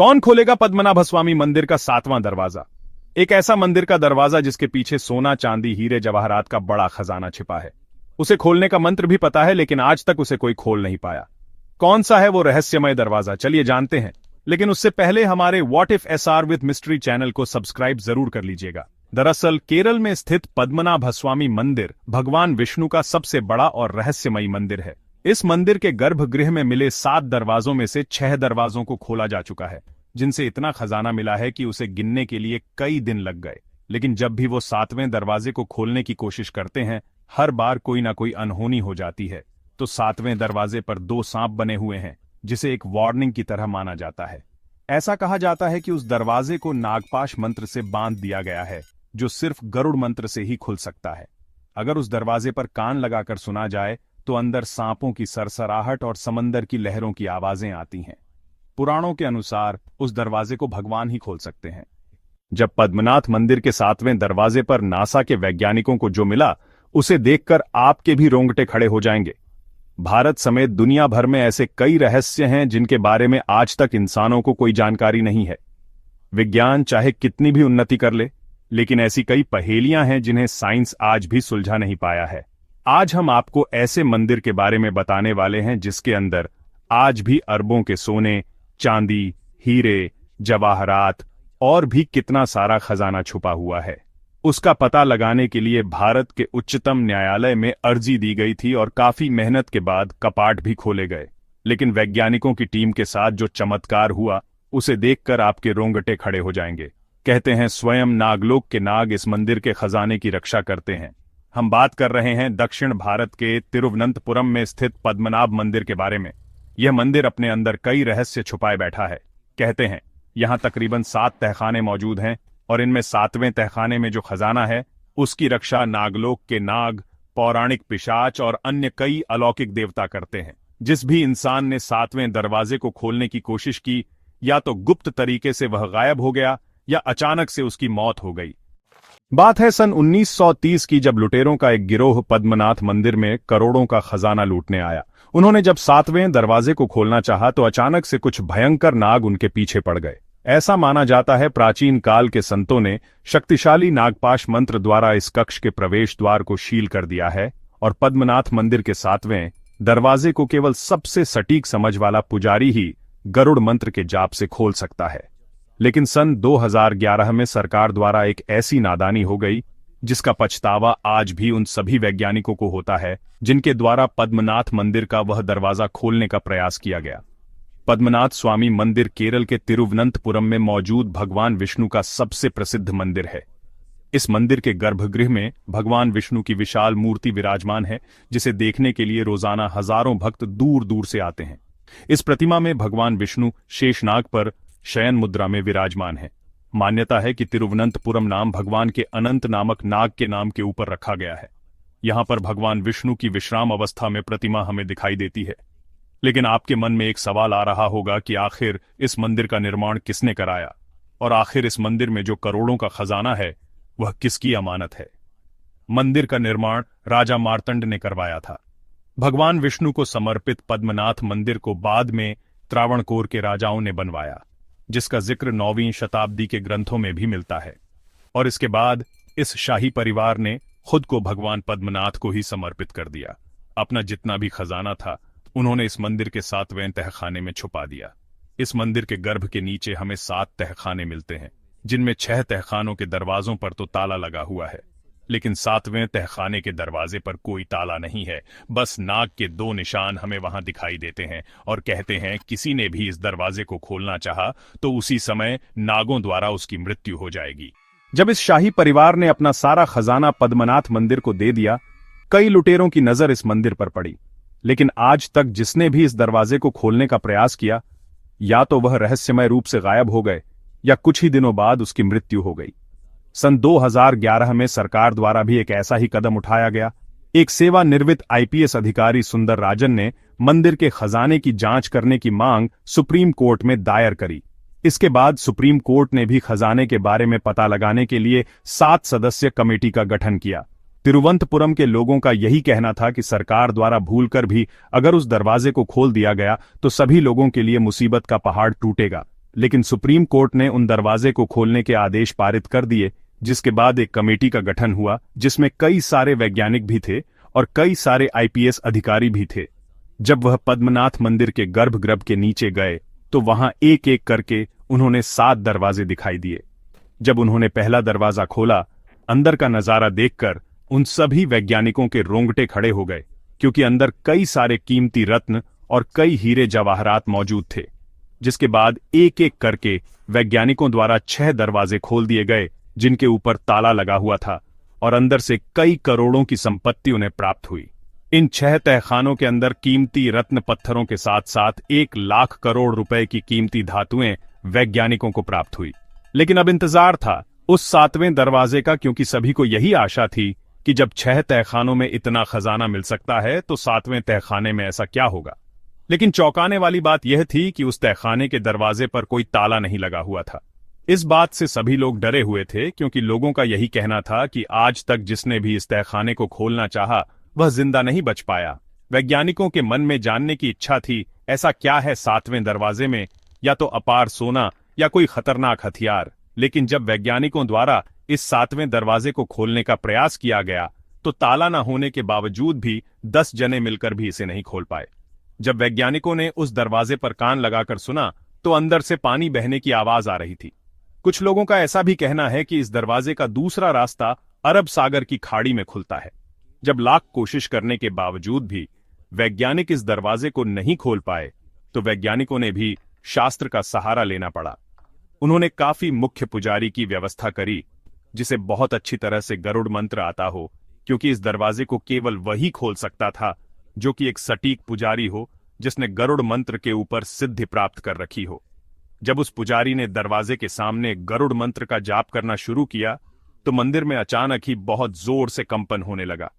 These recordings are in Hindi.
कौन खोलेगा पद्मनाभ स्वामी मंदिर का 7वां दरवाजा? एक ऐसा मंदिर का दरवाजा जिसके पीछे सोना, चांदी, हीरे, जवाहरात का बड़ा खजाना छिपा है। उसे खोलने का मंत्र भी पता है, लेकिन आज तक उसे कोई खोल नहीं पाया। कौन सा है वो रहस्यमय दरवाजा, चलिए जानते हैं। लेकिन उससे पहले हमारे what if SR with mystery channel को सब्सक्राइब जरूर कर लीजिएगा। दरअसल केरल में स्थित पद्मनाभ स्वामी मंदिर भगवान विष्णु का सबसे बड़ा और रहस्यमयी मंदिर है। इस मंदिर के गर्भगृह में मिले 7 दरवाजों में से 6 दरवाजों को खोला जा चुका है, जिनसे इतना खजाना मिला है कि उसे गिनने के लिए कई दिन लग गए। लेकिन जब भी वो 7वें दरवाजे को खोलने की कोशिश करते हैं, हर बार कोई ना कोई अनहोनी हो जाती है। तो 7वें दरवाजे पर 2 सांप बने हुए हैं, जिसे एक वार्निंग की तरह माना जाता है। ऐसा कहा जाता है कि उस दरवाजे को नागपाश मंत्र से बांध दिया गया है, जो सिर्फ गरुड़ मंत्र से ही खुल सकता है। अगर उस दरवाजे पर कान लगाकर सुना जाए तो अंदर सांपों की सरसराहट और समंदर की लहरों की आवाजें आती हैं। पुराणों के अनुसार उस दरवाजे को भगवान ही खोल सकते हैं। जब पद्मनाथ मंदिर के 7वें दरवाजे पर नासा के वैज्ञानिकों को जो मिला, उसे देखकर आपके भी रोंगटे खड़े हो जाएंगे। भारत समेत दुनिया भर में ऐसे कई रहस्य हैं जिनके बारे में आज तक इंसानों को कोई जानकारी नहीं है। विज्ञान चाहे कितनी भी उन्नति कर ले, लेकिन ऐसी कई पहेलियां हैं जिन्हें साइंस आज भी सुलझा नहीं पाया है। आज हम आपको ऐसे मंदिर के बारे में बताने वाले हैं जिसके अंदर आज भी अरबों के सोने, चांदी, हीरे, जवाहरात और भी कितना सारा खजाना छुपा हुआ है। उसका पता लगाने के लिए भारत के उच्चतम न्यायालय में अर्जी दी गई थी और काफी मेहनत के बाद कपाट भी खोले गए। लेकिन वैज्ञानिकों की टीम के साथ जो चमत्कार हुआ, उसे देखकर आपके रोंगटे खड़े हो जाएंगे। कहते हैं स्वयं नागलोक के नाग इस मंदिर के खजाने की रक्षा करते हैं। हम बात कर रहे हैं दक्षिण भारत के तिरुवनंतपुरम में स्थित पद्मनाभ मंदिर के बारे में। यह मंदिर अपने अंदर कई रहस्य छुपाए बैठा है। कहते हैं यहां तकरीबन 7 तहखाने मौजूद हैं और इनमें 7वें तहखाने में जो खजाना है, उसकी रक्षा नागलोक के नाग, पौराणिक पिशाच और अन्य कई अलौकिक देवता करते हैं। जिस भी इंसान ने 7वें दरवाजे को खोलने की कोशिश की, या तो गुप्त तरीके से वह गायब हो गया या अचानक से उसकी मौत हो गई। बात है सन 1930 की, जब लुटेरों का एक गिरोह पद्मनाथ मंदिर में करोड़ों का खजाना लूटने आया। उन्होंने जब 7वें दरवाजे को खोलना चाहा तो अचानक से कुछ भयंकर नाग उनके पीछे पड़ गए। ऐसा माना जाता है प्राचीन काल के संतों ने शक्तिशाली नागपाश मंत्र द्वारा इस कक्ष के प्रवेश द्वार को सील कर दिया है और पद्मनाथ मंदिर के 7वें दरवाजे को केवल सबसे सटीक समझ वाला पुजारी ही गरुड़ मंत्र के जाप से खोल सकता है। लेकिन सन 2011 में सरकार द्वारा एक ऐसी नादानी हो गई जिसका पछतावा आज भी उन सभी वैज्ञानिकों को होता है जिनके द्वारा पद्मनाथ मंदिर का वह दरवाजा खोलने का प्रयास किया गया। पद्मनाथ स्वामी मंदिर केरल के तिरुवनंतपुरम में मौजूद भगवान विष्णु का सबसे प्रसिद्ध मंदिर है। इस मंदिर के गर्भगृह में भगवान विष्णु की विशाल मूर्ति विराजमान है, जिसे देखने के लिए रोजाना हजारों भक्त दूर दूर से आते हैं। इस प्रतिमा में भगवान विष्णु शेषनाग पर शयन मुद्रा में विराजमान है। मान्यता है कि तिरुवनंतपुरम नाम भगवान के अनंत नामक नाग के नाम के ऊपर रखा गया है। यहां पर भगवान विष्णु की विश्राम अवस्था में प्रतिमा हमें दिखाई देती है। लेकिन आपके मन में एक सवाल आ रहा होगा कि आखिर इस मंदिर का निर्माण किसने कराया, और आखिर इस मंदिर में जो करोड़ों का खजाना है वह किसकी अमानत है। मंदिर का निर्माण राजा मार्तंड ने करवाया था। भगवान विष्णु को समर्पित पद्मनाथ मंदिर को बाद में त्रावणकोर के राजाओं ने बनवाया, जिसका जिक्र 9वीं शताब्दी के ग्रंथों में भी मिलता है। और इसके बाद इस शाही परिवार ने खुद को भगवान पद्मनाथ को ही समर्पित कर दिया। अपना जितना भी खजाना था उन्होंने इस मंदिर के 7वें तहखाने में छुपा दिया। इस मंदिर के गर्भ के नीचे हमें 7 तहखाने मिलते हैं, जिनमें 6 तहखानों के दरवाजों पर तो ताला लगा हुआ है, लेकिन 7वें तहखाने के दरवाजे पर कोई ताला नहीं है। बस नाग के 2 निशान हमें वहां दिखाई देते हैं और कहते हैं किसी ने भी इस दरवाजे को खोलना चाहा तो उसी समय नागों द्वारा उसकी मृत्यु हो जाएगी। जब इस शाही परिवार ने अपना सारा खजाना पद्मनाथ मंदिर को दे दिया, कई लुटेरों की नजर इस मंदिर पर पड़ी। लेकिन आज तक जिसने भी इस दरवाजे को खोलने का प्रयास किया, या तो वह रहस्यमय रूप से गायब हो गए या कुछ ही दिनों बाद उसकी मृत्यु हो गई। सन 2011 में सरकार द्वारा भी एक ऐसा ही कदम उठाया गया। एक सेवानिवृत्त आईपीएस अधिकारी सुंदर राजन ने मंदिर के खजाने की जांच करने की मांग सुप्रीम कोर्ट में दायर करी। इसके बाद सुप्रीम कोर्ट ने भी खजाने के बारे में पता लगाने के लिए 7 सदस्यीय कमेटी का गठन किया। तिरुवनंतपुरम के लोगों का यही कहना था कि सरकार द्वारा भूलकर भी अगर उस दरवाजे को खोल दिया गया तो सभी लोगों के लिए मुसीबत का पहाड़ टूटेगा। लेकिन सुप्रीम कोर्ट ने उन दरवाजे को खोलने के आदेश पारित कर दिए, जिसके बाद एक कमेटी का गठन हुआ जिसमें कई सारे वैज्ञानिक भी थे और कई सारे आईपीएस अधिकारी भी थे। जब वह पद्मनाथ मंदिर के गर्भगृह के नीचे गए तो वहां एक एक करके उन्होंने 7 दरवाजे दिखाई दिए। जब उन्होंने पहला दरवाजा खोला, अंदर का नजारा देखकर उन सभी वैज्ञानिकों के रोंगटे खड़े हो गए, क्योंकि अंदर कई सारे कीमती रत्न और कई हीरे जवाहरात मौजूद थे। जिसके बाद एक एक करके वैज्ञानिकों द्वारा 6 दरवाजे खोल दिए गए, जिनके ऊपर ताला लगा हुआ था और अंदर से कई करोड़ों की संपत्ति उन्हें प्राप्त हुई। इन 6 तहखानों के अंदर कीमती रत्न पत्थरों के साथ साथ 1 लाख करोड़ रुपए की कीमती धातुएं वैज्ञानिकों को प्राप्त हुई। लेकिन अब इंतजार था उस 7वें दरवाजे का, क्योंकि सभी को यही आशा थी कि जब 6 तहखानों में इतना खजाना मिल सकता है तो 7वें तहखाने में ऐसा क्या होगा। लेकिन चौंकाने वाली बात यह थी कि उस तहखाने के दरवाजे पर कोई ताला नहीं लगा हुआ था। इस बात से सभी लोग डरे हुए थे, क्योंकि लोगों का यही कहना था कि आज तक जिसने भी इस तहखाने को खोलना चाहा वह जिंदा नहीं बच पाया। वैज्ञानिकों के मन में जानने की इच्छा थी, ऐसा क्या है 7वें दरवाजे में, या तो अपार सोना या कोई खतरनाक हथियार। लेकिन जब वैज्ञानिकों द्वारा इस 7वें दरवाजे को खोलने का प्रयास किया गया तो ताला न होने के बावजूद भी 10 जने मिलकर भी इसे नहीं खोल पाए। जब वैज्ञानिकों ने उस दरवाजे पर कान लगाकर सुना तो अंदर से पानी बहने की आवाज आ रही थी। कुछ लोगों का ऐसा भी कहना है कि इस दरवाजे का दूसरा रास्ता अरब सागर की खाड़ी में खुलता है। जब लाख कोशिश करने के बावजूद भी वैज्ञानिक इस दरवाजे को नहीं खोल पाए तो वैज्ञानिकों ने भी शास्त्र का सहारा लेना पड़ा। उन्होंने काफी मुख्य पुजारी की व्यवस्था करी, जिसे बहुत अच्छी तरह से गरुड़ मंत्र आता हो, क्योंकि इस दरवाजे को केवल वही खोल सकता था जो कि एक सटीक पुजारी हो, जिसने गरुड़ मंत्र के ऊपर सिद्धि प्राप्त कर रखी हो। जब उस पुजारी ने दरवाजे के सामने गरुड़ मंत्र का जाप करना शुरू किया तो मंदिर में अचानक ही बहुत जोर से कंपन होने लगा।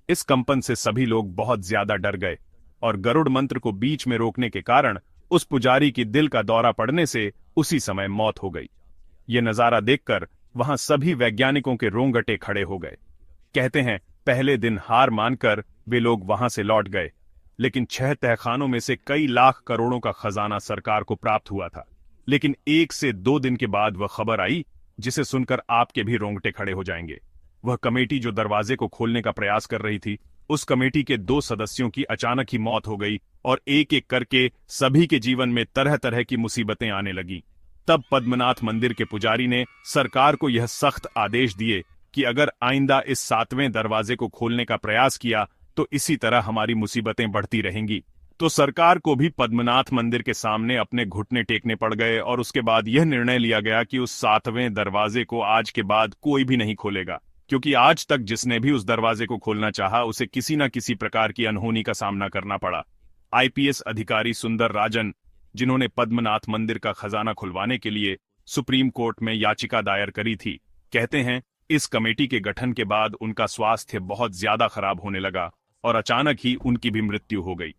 इस कंपन से सभी लोग बहुत ज्यादा डर गए और गरुड़ मंत्र को बीच में रोकने के कारण उस पुजारी की दिल का दौरा पड़ने से उसी समय मौत हो गई। ये नजारा देखकर वहां सभी वैज्ञानिकों के रोंगटे खड़े हो गए। कहते हैं पहले दिन हार मानकर वे लोग वहां से लौट गए, लेकिन 6 तहखानों में से कई लाख करोड़ों का खजाना सरकार को प्राप्त हुआ था। लेकिन 1 से 2 दिन के बाद वह खबर आई जिसे सुनकर आपके भी रोंगटे खड़े हो जाएंगे। वह कमेटी जो दरवाजे को खोलने का प्रयास कर रही थी, उस कमेटी के 2 सदस्यों की अचानक ही मौत हो गई और एक एक करके सभी के जीवन में तरह तरह की मुसीबतें आने लगी। तब पद्मनाथ मंदिर के पुजारी ने सरकार को यह सख्त आदेश दिए कि अगर आइंदा इस 7वें दरवाजे को खोलने का प्रयास किया तो इसी तरह हमारी मुसीबतें बढ़ती रहेंगी। तो सरकार को भी पद्मनाथ मंदिर के सामने अपने घुटने टेकने पड़ गए और उसके बाद यह निर्णय लिया गया कि उस 7वें दरवाजे को आज के बाद कोई भी नहीं खोलेगा, क्योंकि आज तक जिसने भी उस दरवाजे को खोलना चाहा उसे किसी न किसी प्रकार की अनहोनी का सामना करना पड़ा। आईपीएस अधिकारी सुंदर राजन, जिन्होंने पद्मनाथ मंदिर का खजाना खुलवाने के लिए सुप्रीम कोर्ट में याचिका दायर करी थी, कहते हैं इस कमेटी के गठन के बाद उनका स्वास्थ्य बहुत ज्यादा खराब होने लगा और अचानक ही उनकी भी मृत्यु हो गई।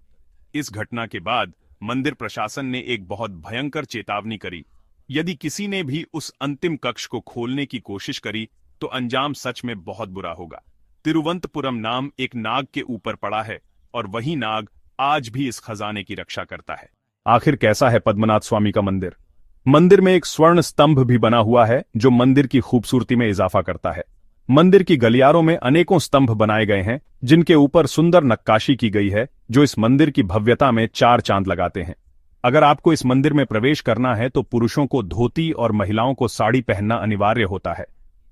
इस घटना के बाद मंदिर प्रशासन ने एक बहुत भयंकर चेतावनी करी, यदि किसी ने भी उस अंतिम कक्ष को खोलने की कोशिश करी तो अंजाम सच में बहुत बुरा होगा। तिरुवंतपुरम नाम एक नाग के ऊपर पड़ा है और वही नाग आज भी इस खजाने की रक्षा करता है। आखिर कैसा है पद्मनाथ स्वामी का मंदिर? मंदिर में एक स्वर्ण स्तंभ भी बना हुआ है जो मंदिर की खूबसूरती में इजाफा करता है। मंदिर की गलियारों में अनेकों स्तंभ बनाए गए हैं जिनके ऊपर सुंदर नक्काशी की गई है, जो इस मंदिर की भव्यता में 4 चांद लगाते हैं। अगर आपको इस मंदिर में प्रवेश करना है तो पुरुषों को धोती और महिलाओं को साड़ी पहनना अनिवार्य होता है।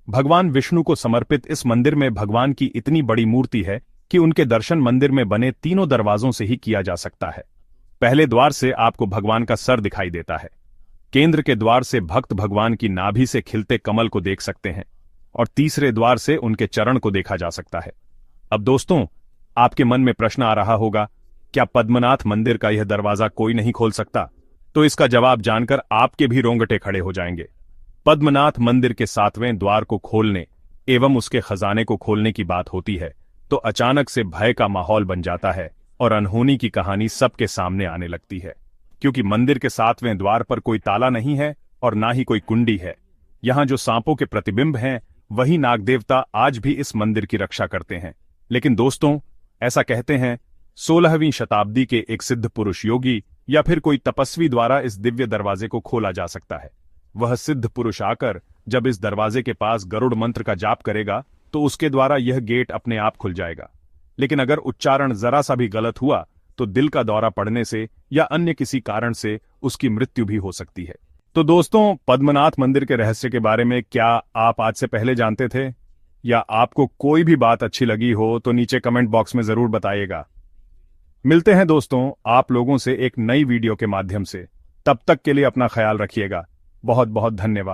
भगवान विष्णु को समर्पित इस मंदिर में भगवान की इतनी बड़ी मूर्ति है कि उनके दर्शन मंदिर में बने 3 दरवाजों से ही किया जा सकता है। पहले द्वार से आपको भगवान का सर दिखाई देता है। केंद्र के द्वार से भक्त भगवान की नाभि से खिलते कमल को देख सकते हैं और तीसरे द्वार से उनके चरण को देखा जा सकता है। अब दोस्तों, आपके मन में प्रश्न आ रहा होगा, क्या पद्मनाथ मंदिर का यह दरवाजा कोई नहीं खोल सकता? तो इसका जवाब जानकर आपके भी रोंगटे खड़े हो जाएंगे। पद्मनाथ मंदिर के 7वें द्वार को खोलने एवं उसके खजाने को खोलने की बात होती है तो अचानक से भय का माहौल बन जाता है और अनहोनी की कहानी सबके सामने आने लगती है, क्योंकि मंदिर के 7वें द्वार पर कोई ताला नहीं है और ना ही कोई कुंडी है। यहां जो सांपों के प्रतिबिंब हैं वही नाग देवता आज भी इस मंदिर की रक्षा करते हैं। लेकिन दोस्तों, ऐसा कहते हैं 16वीं शताब्दी के एक सिद्ध पुरुष योगी या फिर कोई तपस्वी द्वारा इस दिव्य दरवाजे को खोला जा सकता है। वह सिद्ध पुरुष आकर जब इस दरवाजे के पास गरुड़ मंत्र का जाप करेगा तो उसके द्वारा यह गेट अपने आप खुल जाएगा। लेकिन अगर उच्चारण जरा सा भी गलत हुआ तो दिल का दौरा पड़ने से या अन्य किसी कारण से उसकी मृत्यु भी हो सकती है। तो दोस्तों, पद्मनाथ मंदिर के रहस्य के बारे में क्या आप आज से पहले जानते थे, या आपको कोई भी बात अच्छी लगी हो तो नीचे कमेंट बॉक्स में जरूर बताइएगा। मिलते हैं दोस्तों आप लोगों से एक नई वीडियो के माध्यम से। तब तक के लिए अपना ख्याल रखिएगा। बहुत बहुत धन्यवाद।